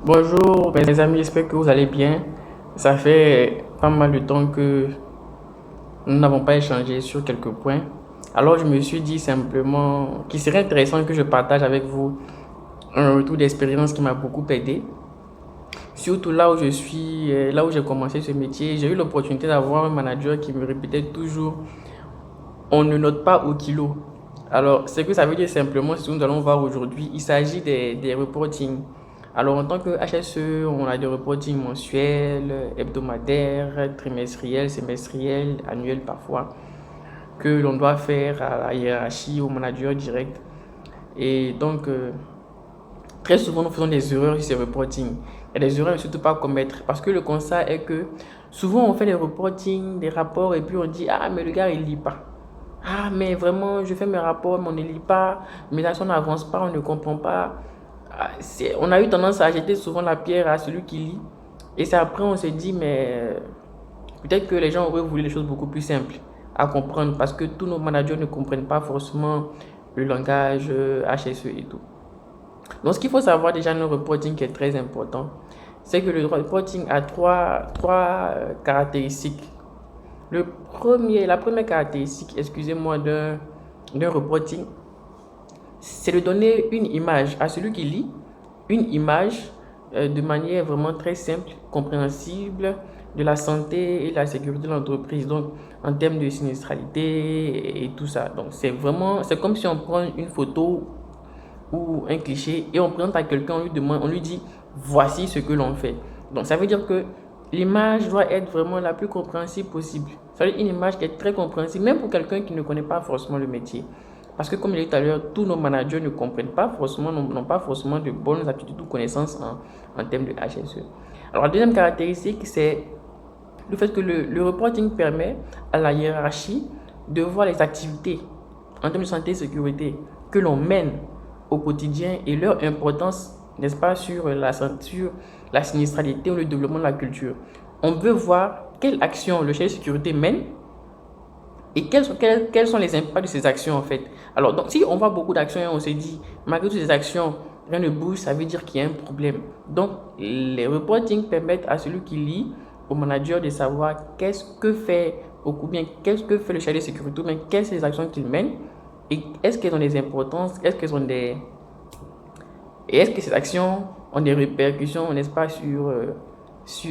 Bonjour mes amis, j'espère que vous allez bien. Ça fait pas mal de temps que nous n'avons pas échangé sur quelques points. Alors je me suis dit simplement qu'il serait intéressant que je partage avec vous un retour d'expérience qui m'a beaucoup aidé. Surtout là où je suis, là où j'ai commencé ce métier, j'ai eu l'opportunité d'avoir un manager qui me répétait toujours on ne note pas au kilo. Alors, ce que ça veut dire simplement, si nous allons voir aujourd'hui, il s'agit des reportings. Alors, en tant que HSE, on a des reportings mensuels, hebdomadaires, trimestriels, semestriels, annuels parfois, que l'on doit faire à la hiérarchie, au manager direct. Et donc, très souvent, nous faisons des erreurs sur ces reportings. Et des erreurs, surtout pas à commettre. Parce que le constat est que souvent, on fait des reportings, des rapports, et puis on dit, ah, mais le gars, il lit pas. Ah, mais vraiment, je fais mes rapports, mais on ne lit pas, mes actions n'avancent pas, on ne comprend pas. On a eu tendance à jeter souvent la pierre à celui qui lit. Et c'est après, on se dit, mais peut-être que les gens auraient voulu les choses beaucoup plus simples à comprendre parce que tous nos managers ne comprennent pas forcément le langage HSE et tout. Donc, ce qu'il faut savoir déjà dans le reporting qui est très important, c'est que le reporting a trois caractéristiques. La première caractéristique, excusez-moi, d'un reporting, c'est de donner une image à celui qui lit, une image de manière vraiment très simple, compréhensible, de la santé et de la sécurité de l'entreprise. Donc, en termes de sinistralité et tout ça. Donc, c'est comme si on prend une photo ou un cliché et on présente à quelqu'un, on lui dit, voici ce que l'on fait. Donc, ça veut dire que l'image doit être vraiment la plus compréhensible possible. Ça veut dire une image qui est très compréhensible, même pour quelqu'un qui ne connaît pas forcément le métier. Parce que comme je l'ai dit tout à l'heure, tous nos managers ne comprennent pas forcément, n'ont pas forcément de bonnes aptitudes ou connaissances en termes de HSE. Alors, la deuxième caractéristique, c'est le fait que le reporting permet à la hiérarchie de voir les activités en termes de santé et sécurité que l'on mène au quotidien et leur importance, n'est-ce pas, sur la sinistralité ou le développement de la culture. On veut voir quelle action le chef de sécurité mène et quels sont les impacts de ces actions en fait. Alors, donc, si on voit beaucoup d'actions et on se dit, malgré toutes ces actions, rien ne bouge, ça veut dire qu'il y a un problème. Donc, les reporting permettent à celui qui lit, au manager de savoir qu'est-ce que fait, ou bien qu'est-ce que fait le chef de sécurité, ou bien quelles sont les actions qu'il mène, et est-ce qu'elles ont des importances, et est-ce que ces actions ont des répercussions, n'est-ce pas, sur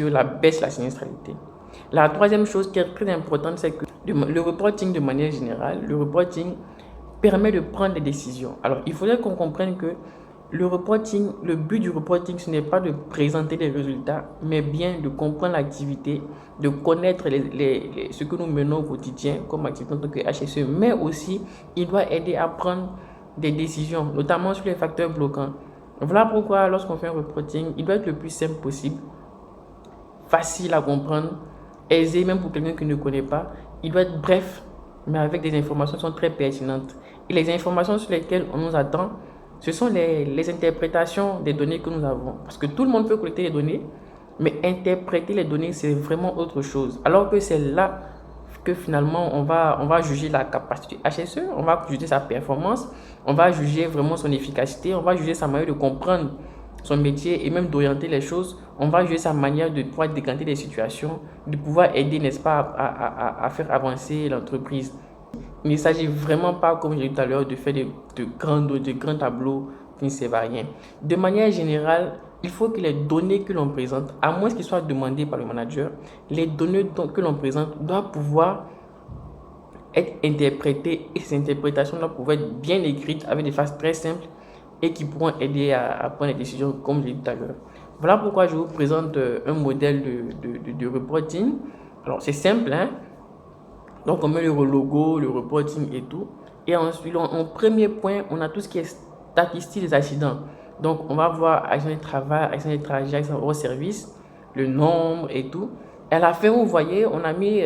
la baisse de la sinistralité. La troisième chose qui est très importante, c'est que le reporting de manière générale, le reporting permet de prendre des décisions. Alors, il faudrait qu'on comprenne que le but du reporting, ce n'est pas de présenter des résultats, mais bien de comprendre l'activité, de connaître ce que nous menons au quotidien comme activité en tant que HSE, mais aussi, il doit aider à prendre des décisions, notamment sur les facteurs bloquants. Voilà pourquoi, lorsqu'on fait un reporting, il doit être le plus simple possible, facile à comprendre, aisé même pour quelqu'un qui ne connaît pas. Il doit être bref, mais avec des informations qui sont très pertinentes. Et les informations sur lesquelles on nous attend, ce sont les interprétations des données que nous avons. Parce que tout le monde peut collecter les données, mais interpréter les données, c'est vraiment autre chose. Alors que c'est là que finalement, on va juger la capacité du HSE, on va juger sa performance, on va juger vraiment son efficacité, on va juger sa manière de comprendre son métier et même d'orienter les choses. On va juger sa manière de pouvoir décanter des situations, de pouvoir aider, n'est-ce pas, à faire avancer l'entreprise. Il ne s'agit vraiment pas, comme j'ai dit tout à l'heure, de faire de grands tableaux qui ne servent à rien. De manière générale, il faut que les données que l'on présente, à moins qu'ils soient demandées par le manager, les données que l'on présente doivent pouvoir être interprétées et ces interprétations doivent pouvoir être bien écrites avec des phrases très simples et qui pourront aider à prendre des décisions comme j'ai dit tout à l'heure. Voilà pourquoi je vous présente un modèle de reporting. Alors c'est simple, hein? Donc on met le logo, le reporting et tout. Et ensuite, en premier point, on a tout ce qui est statistique des accidents. Donc on va voir accident de travail, accident de trajet, accident hors service, le nombre et tout. Et à la fin, vous voyez, on a mis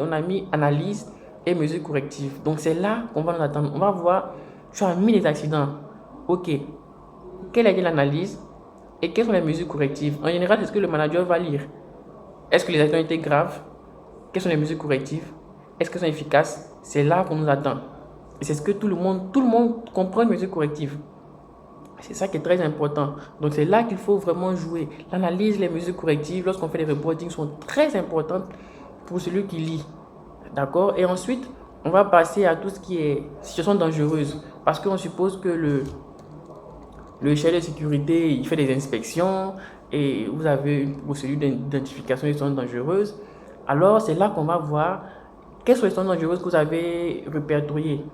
on a mis analyse et mesures correctives. Donc c'est là qu'on va nous attendre. On va voir, tu as mis les accidents. Ok, quelle a été l'analyse et quelles sont les mesures correctives? En général, c'est ce que le manager va lire. Est-ce que les accidents étaient graves? Quelles sont les mesures correctives? Est-ce qu'elles sont efficaces? C'est là qu'on nous attend. Et c'est ce que tout le monde comprend, une mesure corrective. C'est ça qui est très important. Donc c'est là qu'il faut vraiment jouer. L'analyse, les mesures correctives, lorsqu'on fait des reportings, sont très importantes pour celui qui lit. D'accord? Et ensuite, on va passer à tout ce qui est situation dangereuse. Parce qu'on suppose que le chef de sécurité, il fait des inspections et vous avez une procédure d'identification des zones dangereuses. Alors, c'est là qu'on va voir quelles sont les zones dangereuses que vous avez répertoriées.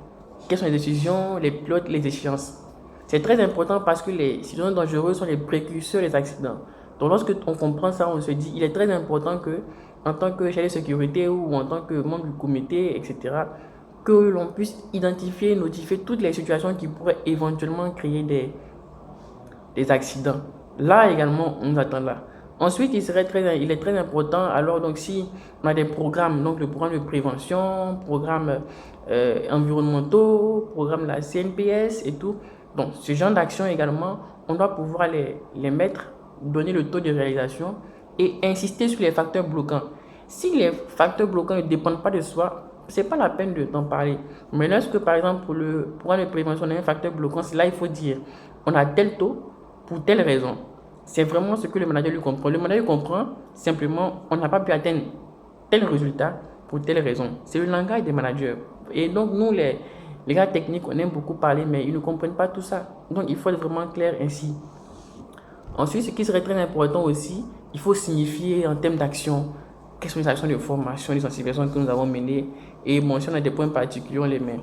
Quelles sont les décisions, les pilotes, les échéances. C'est très important parce que les situations dangereuses sont les précurseurs des accidents. Donc, lorsque on comprend ça, on se dit il est très important que, en tant que chef de sécurité ou en tant que membre du comité, etc., que l'on puisse identifier, notifier toutes les situations qui pourraient éventuellement créer des accidents. Là également, on nous attend là. Ensuite, il est très important, alors donc si on a des programmes, donc le programme de prévention, programme environnementaux, programme de la CNPS et tout, donc ce genre d'action également, on doit pouvoir les mettre, donner le taux de réalisation et insister sur les facteurs bloquants. Si les facteurs bloquants ne dépendent pas de soi, c'est pas la peine de t'en parler. Mais lorsque par exemple pour le programme de prévention, on a un facteur bloquant, c'est là il faut dire, on a tel taux, pour telle raison. C'est vraiment ce que le manager lui comprend. Le manager comprend simplement, on n'a pas pu atteindre tel résultat pour telle raison. C'est le langage des managers. Et donc, nous, les gars techniques, on aime beaucoup parler, mais ils ne comprennent pas tout ça. Donc, il faut être vraiment clair ainsi. Ensuite, ce qui serait très important aussi, il faut signifier en termes d'action quelles sont les actions de formation, les sensibilisations que nous avons menées et mentionner des points particuliers, on les met.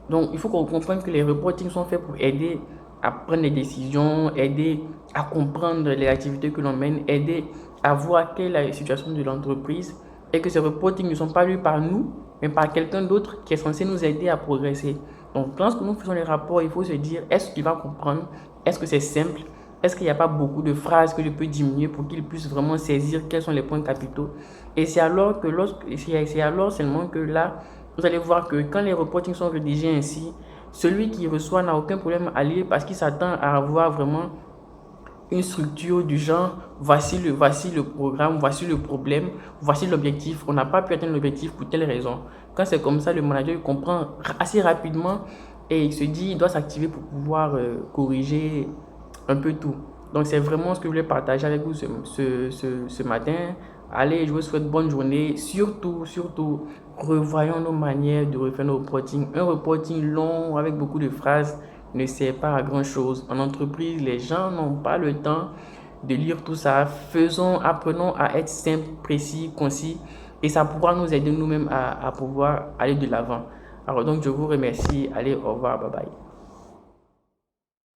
Donc, il faut qu'on comprenne que les reportings sont faits pour aider à prendre des décisions, aider à comprendre les activités que l'on mène, aider à voir quelle est la situation de l'entreprise et que ces reportings ne sont pas lus par nous, mais par quelqu'un d'autre qui est censé nous aider à progresser. Donc, lorsque nous faisons les rapports, il faut se dire, est-ce qu'il va comprendre? Est-ce que c'est simple? Est-ce qu'il n'y a pas beaucoup de phrases que je peux diminuer pour qu'il puisse vraiment saisir quels sont les points capitaux? Et c'est alors seulement que là, vous allez voir que quand les reportings sont rédigés ainsi, celui qui reçoit n'a aucun problème à lire parce qu'il s'attend à avoir vraiment une structure du genre voici le programme, voici le problème, voici l'objectif. On n'a pas pu atteindre l'objectif pour telle raison. Quand c'est comme ça, le manager comprend assez rapidement et il se dit il doit s'activer pour pouvoir corriger un peu tout. Donc c'est vraiment ce que je voulais partager avec vous ce matin. Allez, je vous souhaite bonne journée. Surtout, revoyons nos manières de refaire nos reporting. Un reporting long avec beaucoup de phrases ne sert pas à grand chose. En entreprise, les gens n'ont pas le temps de lire tout ça. Apprenons à être simple, précis, concis et ça pourra nous aider nous-mêmes à pouvoir aller de l'avant. Alors donc, je vous remercie. Allez, au revoir, bye bye.